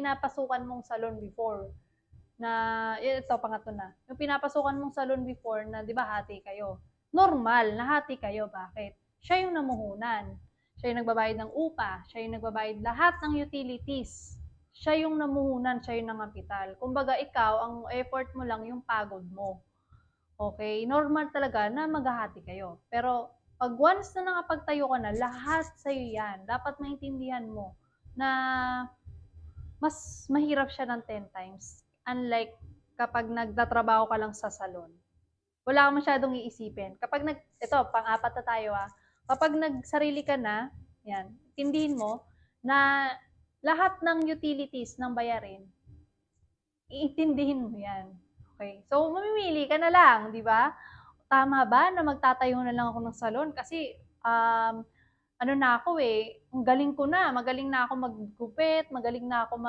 pinapasukan mong salon before na, ito, pangatlo na. Yung pinapasukan mong salon before na, di ba, hati kayo. Normal, nahati kayo. Bakit? Siya yung namuhunan. Siya yung nagbabayad ng upa. Siya yung nagbabayad lahat ng utilities. Siya yung namuhunan, siya yung nangapital. Kumbaga, ikaw, ang effort mo lang yung pagod mo. Okay? Normal talaga na maghahati kayo. Pero, pag once na nakapagtayo ka na, lahat sa'yo yan. Dapat maintindihan mo na mas mahirap siya ng 10 times. Unlike kapag nagtatrabaho ka lang sa salon. Wala kang masyadong iisipin. Ito, pang-apat na tayo Kapag nagsarili ka na, yan, tindihin mo na lahat ng utilities ng bayarin, iintindihin mo yan. Okay? So, mamimili ka na lang, di ba? Tama ba na magtatayo na lang ako ng salon? Kasi, ano na ako ang galing ko na. Magaling na ako maggupit, magaling na ako